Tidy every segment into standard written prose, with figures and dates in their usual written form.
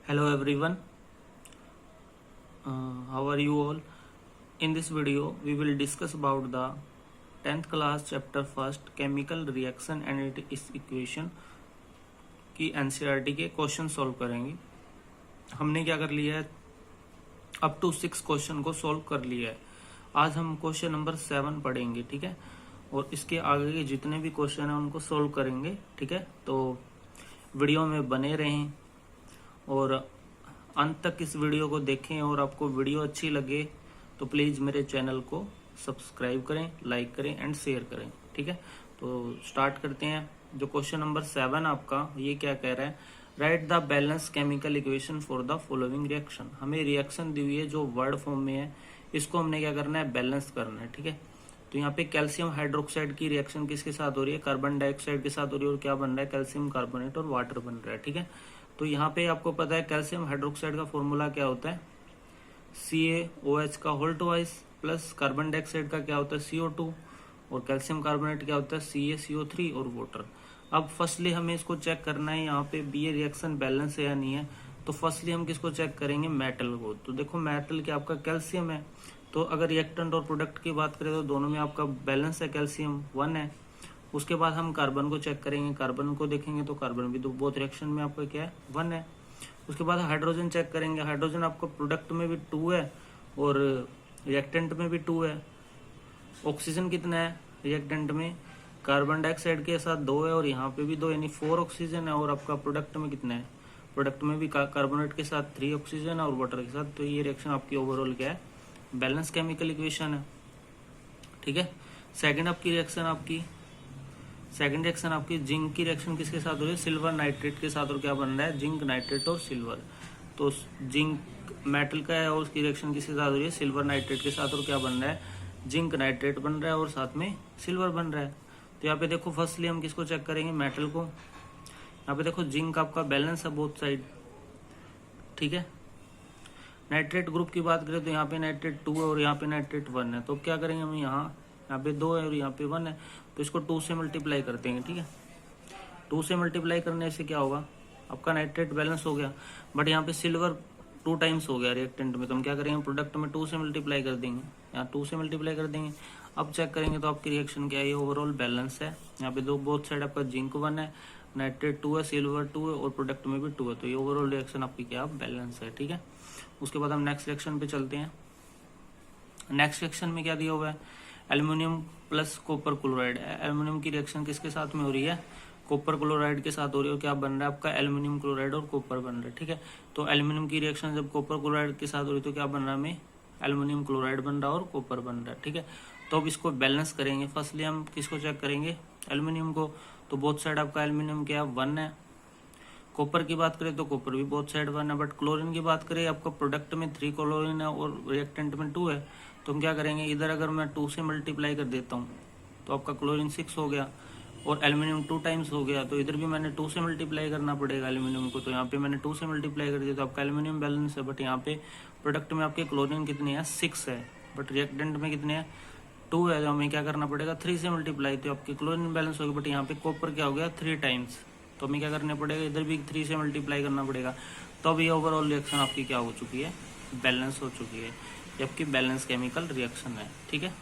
Hello everyone, how are you all? In this video, we will discuss about the 10th class chapter first chemical reaction and its equation की NCERT के question solve करेंगे। हमने क्या कर लिया है, up to 6 question को solve कर लिया है। आज हम क्वेश्चन नंबर 7 पढ़ेंगे, ठीक है, और इसके आगे के जितने भी क्वेश्चन हैं उनको सॉल्व करेंगे, ठीक है। तो वीडियो में बने रहें और अंत तक इस वीडियो को देखें, और आपको वीडियो अच्छी लगे तो प्लीज़ मेरे चैनल को सब्सक्राइब करें, लाइक करें एंड शेयर करें, ठीक है। तो स्टार्ट करते हैं। जो क्वेश्चन नंबर 7 आपका ये क्या कह रहा है, right the balance chemical equation for the following reaction. हमें रिएक्शन दी हुई है जो वर्ड फॉर्म में है, इसको हमने क्या करना है, बैलेंस करना है, ठीक है। तो यहाँ पे कैल्शियम हाइड्रोक्साइड की रिएक्शन किसके साथ हो रही है, कार्बन डाइऑक्साइड के साथ हो रही है, और क्या बन रहा है, कैल्शियम कार्बोनेट और वाटर बन रहा है, ठीक है। तो यहाँ पे आपको पता है कैल्शियम हाइड्रोक्साइड का फॉर्मूला क्या होता है, CaOH का whole twice, plus carbon dioxide का क्या होता है, CO2, और कैल्शियम कार्बोनेट क्या होता है, CaCO3 और वाटर। अब फर्स्टली हमें इसको चेक करना है यहाँ पे भी ये रिएक्शन बैलेंस है या नहीं है। तो फर्स्टली हम किसको चेक करेंगे, मेटल को। तो देखो मेटल क्या आपका कैल्शियम है, तो अगर रिएक्टेंट और प्रोडक्ट की बात करें तो दोनों में आपका बैलेंस है, कैल्शियम 1 है। उसके बाद हम कार्बन को चेक करेंगे, कार्बन को देखेंगे तो कार्बन भी तो बोथ रिएक्शन में आपका क्या है, 1 है। उसके बाद हाइड्रोजन चेक करेंगे, हाइड्रोजन आपको प्रोडक्ट में भी 2 है और रिएक्टेंट में भी 2 है। ऑक्सीजन कितना है रिएक्टेंट में, कार्बन डाइऑक्साइड के साथ 2 है और यहाँ पे भी 2, यानी 4 ऑक्सीजन है। और आपका प्रोडक्ट में कितना है, प्रोडक्ट में भी कार्बोनेट के साथ 3 ऑक्सीजन है और वाटर के साथ। तो ये रिएक्शन आपकी ओवरऑल क्या है, बैलेंस केमिकल इक्वेशन है, ठीक है। सेकंड रिएक्शन आपकी जिंक की रिएक्शन किसके साथ हो रही है, सिल्वर नाइट्रेट के साथ, और क्या बन रहा है, जिंक नाइट्रेट और सिल्वर। तो जिंक मेटल का है और उसकी रिएक्शन किसके साथ हो रही है, सिल्वर नाइट्रेट के साथ, और क्या बन रहा है, जिंक नाइट्रेट बन रहा है और साथ में सिल्वर बन रहा है। तो यहाँ पे देखो फर्स्टली हम किसको चेक करेंगे, मेटल को। यहाँ पे देखो जिंक आपका बैलेंस है बोथ साइड, ठीक है। नाइट्रेट ग्रुप की बात करें तो यहाँ पे नाइट्रेट 2 है और यहाँ पे नाइट्रेट 1 है। तो क्या करेंगे हम, यहाँ पे 2 है और यहाँ पे 1 है, तो इसको 2 से मल्टीप्लाई करते हैं, ठीक है। 2 से मल्टीप्लाई करने से क्या होगा, आपका नाइट्रेट बैलेंस हो गया। बट यहाँ पे सिल्वर 2 टाइम्स हो गया रिएक्टेंट में, तो हम क्या करेंगे, प्रोडक्ट में 2 से मल्टीप्लाई कर देंगे, यहाँ 2 से मल्टीप्लाई कर देंगे। अब चेक करेंगे तो आपकी रिएक्शन क्या है, ये ओवरऑल बैलेंस है। यहाँ पे बोथ साइड आपका जिंक 1 है, नाइट्रेट 2 है, सिल्वर 2 है और प्रोडक्ट में भी 2 है। तो ये ओवरऑल रिएक्शन आपकी क्या बैलेंस है, ठीक है। उसके बाद हम नेक्स्ट रिएक्शन पे चलते हैं। नेक्स्ट रिएक्शन में क्या दिया हुआ है, aluminium plus copper chloride. Aluminium की रिएक्शन किसके साथ में हो रही है, कॉपर क्लोराइड के साथ हो रही है, और क्या बन रहा है आपका, एल्युमिनियम क्लोराइड और कॉपर बन रहा है, ठीक है। तो एल्युमिनियम की रिएक्शन जब कॉपर क्लोराइड के साथ हो रही है तो क्या बन रहा है, हमें एल्युमिनियम क्लोराइड बन रहा है और कॉपर बन रहा है, ठीक है। तो अब इसको बैलेंस करेंगे। फर्स्टली हम किसको चेक करेंगे, एल्युमिनियम को। तो बोथ साइड आपका एल्युमिनियम क्या 1 है। कॉपर की बात करें तो कॉपर भी बोथ साइड 1 है। बट क्लोरीन की बात करें, आपका प्रोडक्ट में 3 क्लोरीन है और रिएक्टेंट में 2 है। तो हम क्या करेंगे, इधर अगर मैं 2 से मल्टीप्लाई कर देता हूँ तो आपका क्लोरीन 6 हो गया और एल्युमिनियम 2 टाइम्स हो गया। तो इधर भी मैंने 2 से मल्टीप्लाई करना पड़ेगा एल्युमिनियम को। तो यहाँ पे मैंने 2 से मल्टीप्लाई कर दिया तो आपका एल्युमिनियम बैलेंस है। बट यहाँ पे प्रोडक्ट में आपके क्लोरीन कितने हैं, 6 है, बट रिएक्टेंट में कितने हैं, 2 है। तो हमें क्या करना पड़ेगा, 3 से मल्टीप्लाई, तो आपके क्लोरीन बैलेंस होगा। बट यहाँ पे कॉपर क्या हो गया, 3 टाइम्स, तो हमें क्या करना पड़ेगा, इधर भी 3 से मल्टीप्लाई करना पड़ेगा। तो अब ये ओवरऑल रिएक्शन आपकी क्या हो चुकी है, बैलेंस हो चुकी है। ये आपकी बैलेंस केमिकल रिएक्शन है, ठीक है।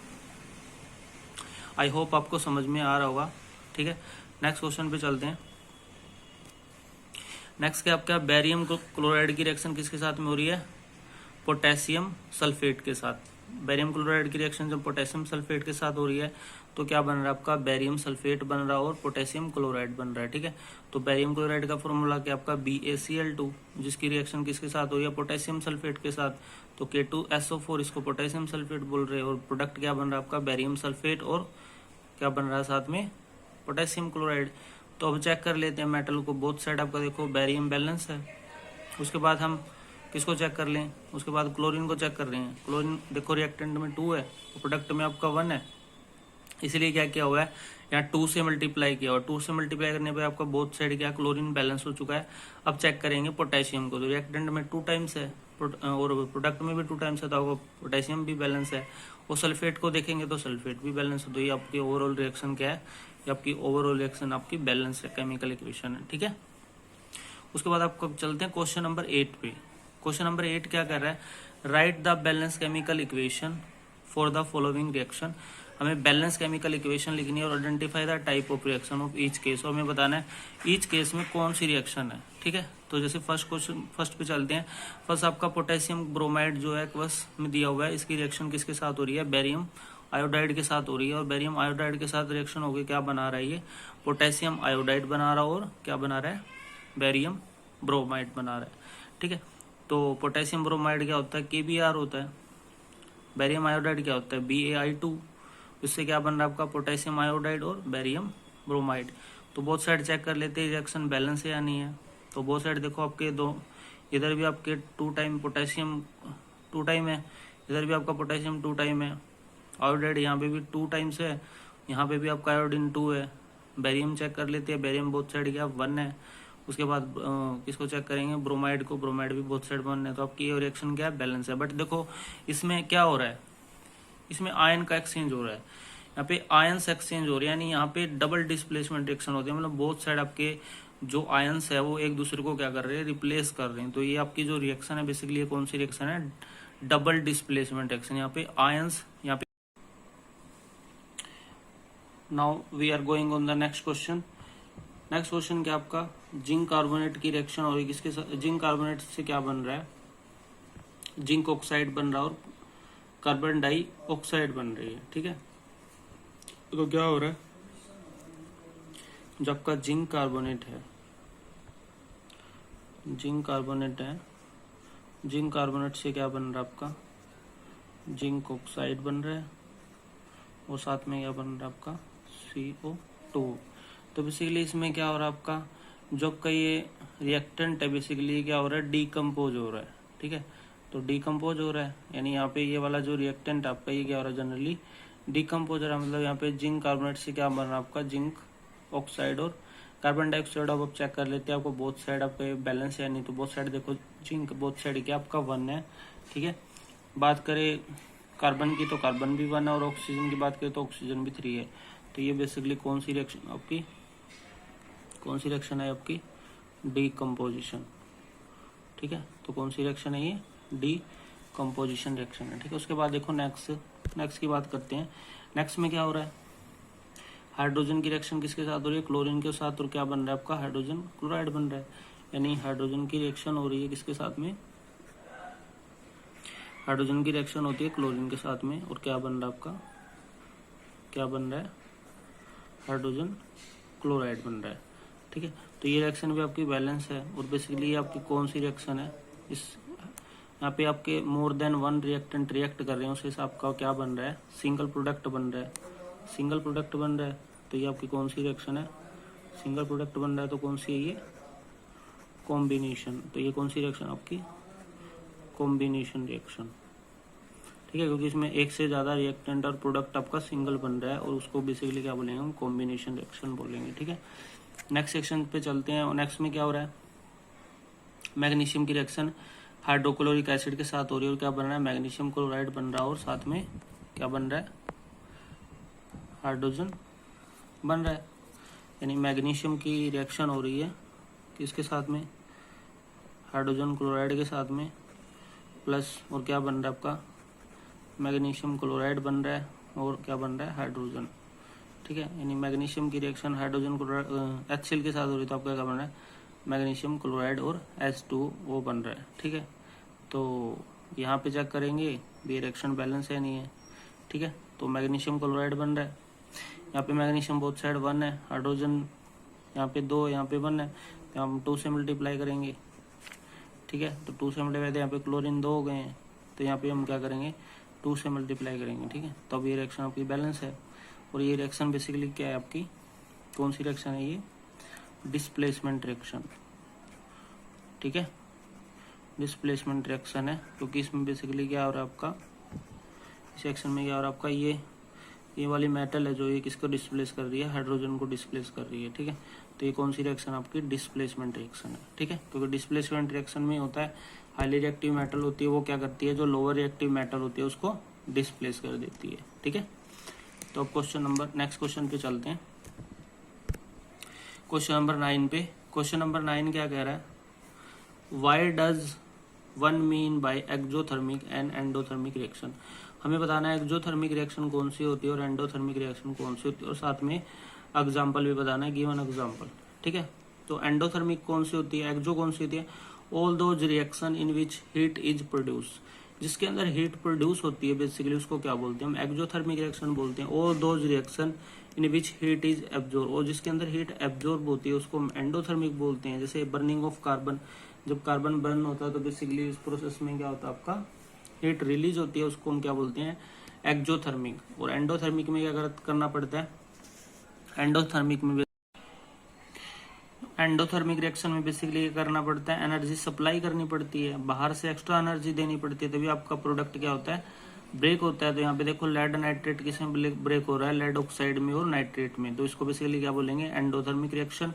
आई होप आपको समझ में आ रहा होगा, ठीक है। नेक्स्ट क्वेश्चन पे चलते हैं। नेक्स्ट क्या आपका बेरियम क्लोराइड की रिएक्शन किसके साथ में हो रही है, पोटेशियम सल्फेट के साथ। बेरियम क्लोराइड की रिएक्शन जब पोटेशियम सल्फेट के साथ हो रही है तो क्या बन रहा है, आपका बेरियम सल्फेट बन रहा है और पोटेशियम क्लोराइड बन रहा है, ठीक है। तो बेरियम क्लोराइड का फॉर्मूला क्या आपका, BaCl2, जिसकी रिएक्शन किसके साथ हो रही है, पोटेशियम सल्फेट के साथ। तो K2SO4, इसको पोटेशियम सल्फेट बोल रहे हैं, और प्रोडक्ट क्या बन रहा है आपका, बेरियम सल्फेट और क्या बन रहा है साथ में, पोटेशियम क्लोराइड। तो अब चेक कर लेते हैं मेटल को। बोथ साइड आपका देखो बेरियम बैलेंस है। उसके बाद हम किसको चेक कर लें, उसके बाद क्लोरीन को चेक कर रहे हैं। क्लोरीन देखो रिएक्टेंट में 2 है, प्रोडक्ट में आपका 1 है, इसलिए क्या किया हुआ है, यहाँ 2 से मल्टीप्लाई किया हुआ। 2 से मल्टीप्लाई करने पे आपका बोथ साइड क्या, क्लोरीन बैलेंस हो चुका है। अब चेक करेंगे पोटेशियम को। तो रिएक्टेंट में 2 टाइम्स है और प्रोडक्ट में भी 2 टाइम्स है, तो पोटेशियम भी बैलेंस है। और सल्फेट को देखेंगे तो सल्फेट भी बैलेंस है। तो ये आपकी ओवरऑल रिएक्शन क्या है, ये आपकी ओवरऑल रिएक्शन आपकी बैलेंस है, केमिकल इक्वेशन है, ठीक है। उसके बाद आपको चलते हैं क्वेश्चन नंबर 8 पे। क्वेश्चन नंबर 8 क्या कर रहा है, right the balance chemical equation for the following reaction. हमें बैलेंस केमिकल इक्वेशन लिखनी है और identify the type of reaction of each case, और हमें बताना है ईच केस में कौन सी रिएक्शन है। ठीक है, तो जैसे फर्स्ट पे चलते हैं। फर्स्ट आपका पोटेशियम ब्रोमाइड जो है बस में दिया हुआ है, इसकी रिएक्शन किसके साथ हो रही है, बेरियम आयोडाइड के साथ हो रही है। और बेरियम आयोडाइड के साथ रिएक्शन होगी, क्या बना रहा है ये, पोटेशियम आयोडाइड बना रहा है, और क्या बना रहा है, बेरियम ब्रोमाइड बना रहा है। ठीक है, तो पोटेशियम ब्रोमाइड क्या होता है, KBr होता है। बेरियम आयोडाइड क्या होता है, BaI2। इससे क्या बन रहा है आपका, पोटेशियम आयोडाइड और बेरियम ब्रोमाइड। तो बोथ साइड चेक कर लेते हैं रिएक्शन बैलेंस है या नहीं है। तो बोथ साइड देखो आपके दो, इधर भी आपके 2 टाइम पोटेशियम 2 टाइम है, इधर भी आपका पोटेशियम 2 टाइम है। आयोडाइड यहाँ पे भी 2 टाइम्स है, यहाँ पे भी आपका आयोडीन 2 है। बेरियम चेक कर लेते हैं, बेरियम बोथ साइड क्या 1 है। उसके बाद किसको चेक करेंगे, ब्रोमाइड को, ब्रोमाइड भी बोथ साइड 1 है। तो आपकी ये रिएक्शन क्या है, बैलेंस है। बट देखो इसमें क्या हो रहा है, इसमें आयन का एक्सचेंज हो रहा है, यहाँ पे आयन्स एक्सचेंज हो रहे हैं, यानी यहाँ पे डबल डिस्प्लेसमेंट रिएक्शन होती है। मतलब बोथ साइड आपके जो आयन्स है वो एक दूसरे को क्या कर रहे हैं, रिप्लेस कर रहे हैं। तो ये आपकी जो रिएक्शन है बेसिकली ये कौन सी रिएक्शन है, डबल डिस्प्लेसमेंट रिएक्शन। यहाँ पे आयन्स, यहाँ पे now we are going on the next question. Next question क्या आपका, जिंक कार्बोनेट की रिएक्शन हो रही है किसके साथ, जिंक कार्बोनेट से क्या बन रहा है, जिंक ऑक्साइड बन रहा है और कार्बन डाइऑक्साइड बन रही है। ठीक है, तो क्या हो रहा है, जो आपका जिंक कार्बोनेट है, जिंक कार्बोनेट है, जिंक कार्बोनेट से क्या बन रहा है आपका, जिंक ऑक्साइड बन रहा है और साथ में क्या बन रहा है आपका, CO2। तो बेसिकली इसमें क्या हो रहा है आपका, जो आपका ये रिएक्टेंट है बेसिकली क्या हो रहा है, डीकम्पोज हो रहा है। ठीक है, तो डीकम्पोज हो रहा है, यानी यहाँ पे ये वाला जो रिएक्टेंट आपका ये क्या हो रहा है, जनरली डीकम्पोज हो रहा है। मतलब यहाँ पे जिंक कार्बोनेट से क्या बन रहा है आपका, जिंक ऑक्साइड और कार्बन डाइऑक्साइड। अब आप चेक कर लेते हैं आपको बोथ साइड आपका बैलेंस है नहीं। तो बोथ साइड देखो, जिंक बोथ साइड क्या आपका 1 है। ठीक है, बात करें कार्बन की तो कार्बन भी 1 है, और ऑक्सीजन की बात करें तो ऑक्सीजन भी 3 है। तो ये बेसिकली कौन सी रिएक्शन आपकी, कौन सी रिएक्शन है आपकी, डीकम्पोजिशन। ठीक है, तो कौन सी रिएक्शन है ये, डीकम्पोजिशन रिएक्शन है। ठीक है, उसके बाद देखो नेक्स्ट की बात करते हैं। नेक्स्ट में क्या हो रहा है, हाइड्रोजन की रिएक्शन किसके साथ हो रही है, क्लोरीन के साथ। और क्या बन रहा है आपका, हाइड्रोजन क्लोराइड बन रहा है। यानी हाइड्रोजन की रिएक्शन हो रही है किसके साथ में, हाइड्रोजन की रिएक्शन होती है क्लोरीन के साथ में। और क्या बन रहा है आपका, क्या बन रहा है, हाइड्रोजन क्लोराइड बन रहा है। ठीक है, तो ये रिएक्शन भी आपकी बैलेंस है। और बेसिकली ये आपकी कौन सी रिएक्शन है, इस यहाँ पे आपके मोर देन 1 रिएक्टेंट रिएक्ट कर रहे हैं, उस हिसाब का क्या बन रहा है, सिंगल प्रोडक्ट बन रहा है, सिंगल प्रोडक्ट बन रहा है। तो ये आपकी कौन सी रिएक्शन है, सिंगल प्रोडक्ट बन रहा है। तो कौन सी है ये, कॉम्बिनेशन। तो ये कौन सी रिएक्शन आपकी, कॉम्बिनेशन रिएक्शन। ठीक है, क्योंकि इसमें एक से ज्यादा रिएक्टेंट और प्रोडक्ट आपका सिंगल बन रहा है, और उसको बेसिकली क्या बोलेंगे हम, कॉम्बिनेशन रिएक्शन बोलेंगे। ठीक है, नेक्स्ट सेक्शन पे चलते हैं। नेक्स्ट में क्या हो रहा है, मैग्नीशियम की रिएक्शन हाइड्रोक्लोरिक एसिड के साथ हो रही है। और क्या बन रहा है, मैग्नीशियम क्लोराइड बन रहा है, और साथ में क्या बन रहा है, हाइड्रोजन बन रहा है। यानी मैग्नीशियम की रिएक्शन हो रही है किसके साथ में, हाइड्रोजन क्लोराइड के साथ में, प्लस और क्या बन रहा है आपका, मैग्नीशियम क्लोराइड बन रहा है, और क्या बन रहा है, हाइड्रोजन। ठीक है, यानी मैग्नीशियम की रिएक्शन हाइड्रोजन क्लोराइड HCl के साथ हो रही है। तो आपका क्या बन रहा है, मैग्नीशियम क्लोराइड और H2O बन रहा है। ठीक है, तो यहाँ पे चेक करेंगे ये रिएक्शन बैलेंस है नहीं है। ठीक है, तो मैग्नीशियम क्लोराइड बन रहा है, यहाँ पे मैग्नीशियम बोथ साइड 1 है, हाइड्रोजन यहाँ पे 2, यहाँ पे 1 है। तो हम 2 से मल्टीप्लाई करेंगे। ठीक है, तो 2 से मल्टीप्लाई, यहाँ पे क्लोरीन 2 हो गए हैं, तो यहाँ पे हम क्या करेंगे, 2 से मल्टीप्लाई करेंगे। ठीक है, तो अब ये रिएक्शन आपकी बैलेंस है। और ये रिएक्शन बेसिकली क्या है आपकी, कौन सी रिएक्शन है ये, डिस्प्लेसमेंट रिएक्शन। ठीक है, डिस्प्लेसमेंट रिएक्शन है, क्योंकि इसमें बेसिकली क्या हो रहा है आपका, इस रिएक्शन में क्या हो रहा है आपका, ये वाली मेटल है जो ये किसको डिस्प्लेस कर रही है, हाइड्रोजन को डिस्प्लेस कर रही है। ठीक है, तो ये कौन सी रिएक्शन आपकी, डिस्प्लेसमेंट रिएक्शन है। ठीक है, क्योंकि डिस्प्लेसमेंट रिएक्शन में होता है हाईली रिएक्टिव मेटल होती है वो क्या करती है, जो लोअर रिएक्टिव मेटल होती है उसको डिस्प्लेस कर देती है। ठीक है, तो अब नेक्स्ट क्वेश्चन पे चलते हैं, क्वेश्चन नंबर 9 पे। क्वेश्चन नंबर 9 क्या कह रहा है, why does one mean by exothermic and endothermic reaction. हमें बताना है एक्जोथर्मिक रिएक्शन कौन सी होती है और एंडोथर्मिक रिएक्शन कौन सी होती है, और साथ में एग्जाम्पल भी बताना है, गिवन एग्जाम्पल। ठीक है, तो एंडोथर्मिक कौन सी होती है, एक्जो कौन सी होती है, all those reaction in which heat is produce, जिसके अंदर हीट प्रोड्यूस होती है बेसिकली उसको क्या बोलते हैं हम, एक्जोथर्मिक रिएक्शन बोलते हैं। All those reaction in which heat is absorb, और जिसके अंदर हीट एब्जॉर्ब होती है उसको हम एंडोथर्मिक बोलते हैं। जैसे बर्निंग ऑफ कार्बन, जब कार्बन बर्न होता है तो बेसिकली इस प्रोसेस में क्या होता है आपका हीट रिलीज होती है, उसको हम क्या बोलते हैं एक्जोथर्मिक। और एंडोथर्मिक में क्या करना पड़ता है, एंडोथर्मिक रिएक्शन में बेसिकली ये करना पड़ता है, एनर्जी सप्लाई करनी पड़ती है, बाहर से एक्स्ट्रा एनर्जी देनी पड़ती है, तभी आपका प्रोडक्ट क्या होता है ब्रेक होता है। तो यहाँ पे देखो लेड नाइट्रेट किसमें ब्रेक हो रहा है, लेड ऑक्साइड में और नाइट्रेट में, तो इसको बेसिकली क्या बोलेंगे एंडोथर्मिक रिएक्शन।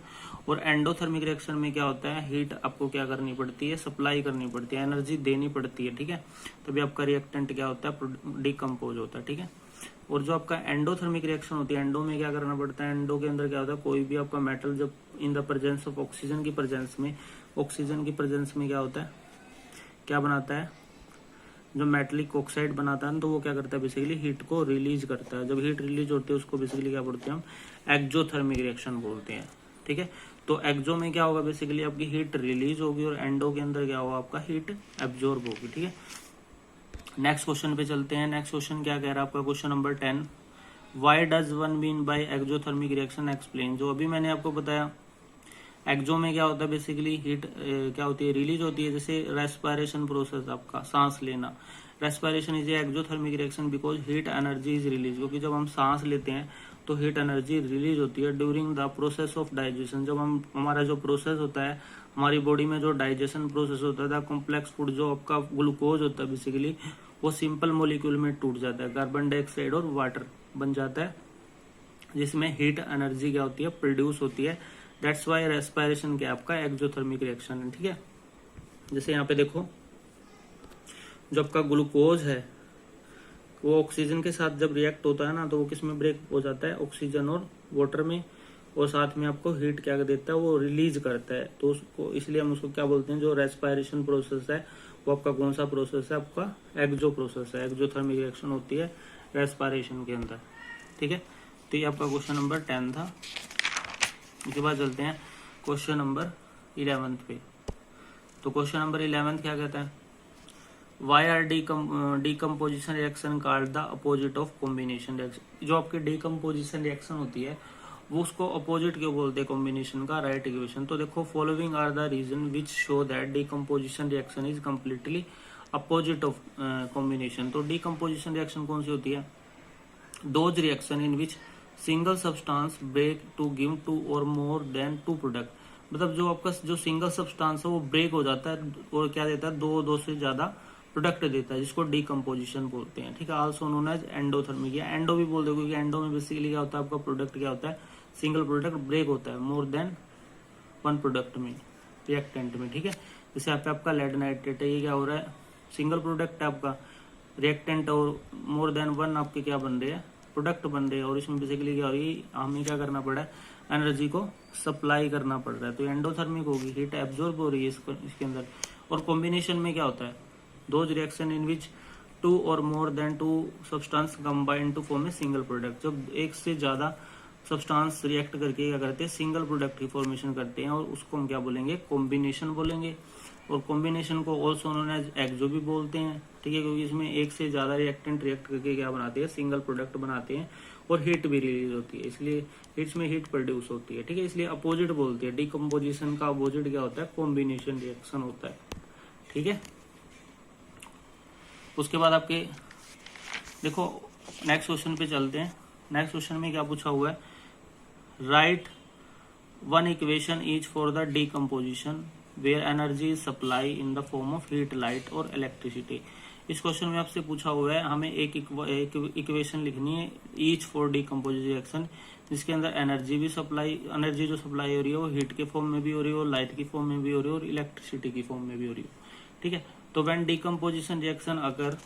और एंडोथर्मिक रिएक्शन में क्या होता है, हीट आपको क्या करनी पड़ती है, सप्लाई करनी पड़ती है, एनर्जी देनी पड़ती है। ठीक है, तभी आपका रिएक्टेंट क्या होता है डिकम्पोज होता है। ठीक है, और जो आपका एंडोथर्मिक रिएक्शन होती है, एंडो में क्या करना पड़ता है, एंडो के अंदर क्या होता है, कोई भी आपका मेटल जब in the presence of oxygen की प्रेजेंस में क्या होता है, क्या बनाता है, जो मेटलिक ऑक्साइड बनाता है तो वो क्या करता है बेसिकली हीट को रिलीज करता है। जब हीट रिलीज होती है उसको बेसिकली क्या बोलते हैं हम एक्जोथर्मिक रिएक्शन बोलते हैं। ठीक है, तो एक्जो में क्या होगा बेसिकली आपकी हीट रिलीज होगी और एंडो के अंदर क्या होगा आपका हीट एब्जॉर्ब होगी। ठीक है, नेक्स्ट क्वेश्चन पे चलते हैं। नेक्स्ट क्वेश्चन क्या कह रहा है आपका, question number 10, why does one mean by exothermic reaction explain. जो अभी मैंने आपको बताया एक्जो में क्या होता है बेसिकली हीट क्या होती है रिलीज होती है, जैसे रेस्पिरेशन प्रोसेस आपका सांस लेना, respiration is exothermic reaction because heat energy is release, क्योंकि जब हम सांस लेते हैं तो हीट एनर्जी रिलीज होती है during the process of digestion. जब हम हमारा जो प्रोसेस होता है हमारी बॉडी में जो डाइजेशन प्रोसेस होता है, कॉम्प्लेक्स फूड जो आपका ग्लूकोज होता है बेसिकली वो सिंपल मॉलिक्यूल में टूट जाता है, कार्बन डाइऑक्साइड और वाटर बन जाता है, जिसमें हीट एनर्जी क्या होती है प्रोड्यूस होती है। दैट्स वाई रेस्पिरेशन क्या आपका एक्जोथर्मिक रिएक्शन है। ठीक है, जैसे यहाँ पे देखो जो आपका ग्लूकोज है वो ऑक्सीजन के साथ जब रिएक्ट होता है ना तो वो किस में ब्रेक हो जाता है, ऑक्सीजन और वाटर में, और साथ में आपको हीट क्या देता है वो रिलीज करता है। तो उसको इसलिए हम उसको क्या बोलते हैं, जो रेस्पिरेशन प्रोसेस है वो आपका कौन सा प्रोसेस है, आपका एक्जो प्रोसेस है, एक्जोथर्मिक रिएक्शन होती है रेस्पिरेशन के अंदर। ठीक है, तो ये आपका क्वेश्चन नंबर 10 था। इसके बाद चलते हैं क्वेश्चन नंबर 11 पे। तो क्वेश्चन नंबर 11 क्या कहता है, why are decomposition reaction called the opposite of combination reaction. जो आपकी डीकम्पोजिशन रिएक्शन होती है वो उसको अपोजिट क्यों बोलते हैं कॉम्बिनेशन का, राइट इक्वेशन। तो देखो following are the reason which show that decomposition reaction is completely opposite of combination. तो डीकम्पोजिशन रिएक्शन कौन सी होती है, those reaction in which single substance break to give two और मोर देन टू प्रोडक्ट। मतलब जो आपका जो सिंगल सब्सटेंस है वो ब्रेक हो जाता है और क्या देता है, दो से ज्यादा प्रोडक्ट देता है, जिसको डीकम्पोजिशन बोलते हैं। ठीक है, आल्सो नोन एज एंडोथर्मिक, या एंडो भी बोलते हैं, क्योंकि एंडो में बेसिकली क्या होता है आपका प्रोडक्ट क्या होता है, सिंगल प्रोडक्ट ब्रेक होता है मोर देन वन प्रोडक्ट में, रिएक्टेंट में। ठीक है, जैसे यहाँ पे आपका लेड नाइट्रेट है, ये क्या हो रहा है सिंगल प्रोडक्ट है आपका, रिएक्टेंट और मोर देन वन आपके क्या बन रहे हैं, प्रोडक्ट बन रहे हैं, और इसमें बेसिकली क्या हो रही है, हमें क्या करना पड़ा है, एनर्जी को सप्लाई करना पड़ रहा है। तो एंडोथर्मिक होगी, हीट एब्जॉर्ब हो रही है इसके अंदर। और कॉम्बिनेशन में क्या होता है, those reaction in which two और more than two substance combine to form a single product. जब एक से ज्यादा सब्सटेंस रिएक्ट करके क्या करते हैं, सिंगल प्रोडक्ट की फॉर्मेशन करते हैं, और उसको हम क्या बोलेंगे, कॉम्बिनेशन बोलेंगे। और कॉम्बिनेशन को ऑल्सो नोन एज एक्सो भी बोलते हैं। ठीक है, क्योंकि इसमें एक से ज्यादा रिएक्टेंट रिएक्ट करके क्या बनाते हैं, सिंगल प्रोडक्ट बनाते हैं, और हीट भी रिलीज होती है, इसलिए इसमें हीट प्रोड्यूस होती है। ठीक है, इसलिए अपोजिट बोलते हैं, डीकम्पोजिशन का अपोजिट क्या होता है, कॉम्बिनेशन रिएक्शन होता है। ठीक है, उसके बाद आपके देखो नेक्स्ट क्वेश्चन पे चलते हैं। नेक्स्ट क्वेश्चन में क्या पूछा हुआ है, right one equation is for the decomposition where energy is supply in the form of heat, light और इलेक्ट्रिसिटी। इस क्वेश्चन में आपसे पूछा हुआ है हमें एक इक्वेशन लिखनी है ईच फॉर डीकम्पोजिशन रिएक्शन, जिसके अंदर एनर्जी भी सप्लाई, एनर्जी जो सप्लाई हो रही है वो हीट के फॉर्म में भी हो रही है, लाइट की फॉर्म में भी हो रही है, और इलेक्ट्रिसिटी की फॉर्म में भी हो रही है। ठीक है, तो व्हेन डीकम्पोजिशन रिएक्शन अगर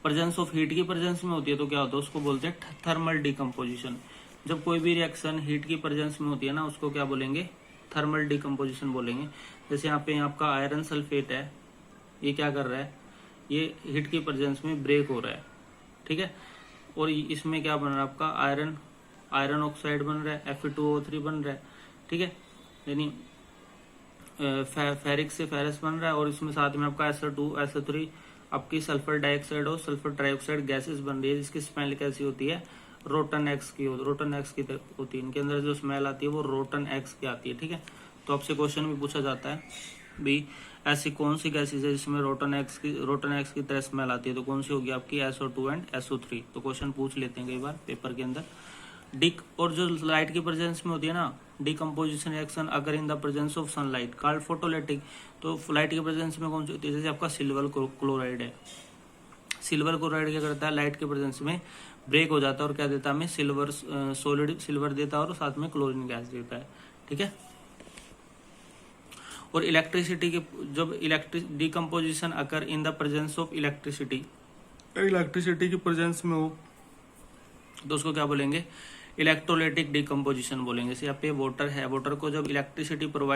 प्रेजेंस ऑफ हीट की प्रेजेंस में होती है तो क्या होता है, उसको बोलते हैं थर्मल डीकम्पोजिशन। जब कोई भी रिएक्शन हीट की प्रेजेंस में होती है ना उसको क्या बोलेंगे, थर्मल डिकम्पोजिशन बोलेंगे। जैसे यहाँ पे आपका आयरन सल्फेट है, ये क्या कर रहा है, ये हीट की प्रेजेंस में ब्रेक हो रहा है, ठीक है। और इसमें क्या बन रहा है आपका आयरन ऑक्साइड बन रहा है, Fe2O3 बन रहा है, ठीक है, यानी फेरिक से फेरस बन रहा है। और इसमें साथ में आपका SO2 SO3 आपकी सल्फर डाइऑक्साइड और सल्फर ट्राइऑक्साइड गैसेस बन रही है, जिसकी स्मेल कैसी होती है, रोटन एक्स की होती है। इनके अंदर जो स्मेल आती है वो रोटन एक्स की आती है, ठीक है। तो आपसे क्वेश्चन भी पूछा जाता है भी ऐसी कौन सी गैसेस है जिसमें रोटन एक्स की तरह स्मेल आती है, तो कौन सी होगी आपकी SO2 एंड SO3। तो क्वेश्चन पूछ लेते हैं कई बार पेपर के अंदर। और जो लाइट की प्रेजेंस में होती है ना, डिकम्पोजिशन रिएक्शन अगर in the presence of sunlight called photolytic. तो लाइट की प्रेजेंस में कौन सी होती है, जैसे आपका सिल्वर क्लोराइड है। सिल्वर क्लोराइड क्या करता है, लाइट के प्रेजेंस में ब्रेक हो जाता है और क्या देता है हमें, सॉलिड सिल्वर देता है और साथ में क्लोरीन गैस देता है, ठीक है। और इलेक्ट्रिसिटी के जब decomposition occur in the presence of electricity की प्रेजेंस में हो तो उसको क्या बोलेंगे, इलेक्ट्रोलाइटिक डिकम्पोजिशन बोलेंगे। जैसे यहाँ पे वाटर है, वाटर को जब इलेक्ट्रिसिटी प्रोवाइड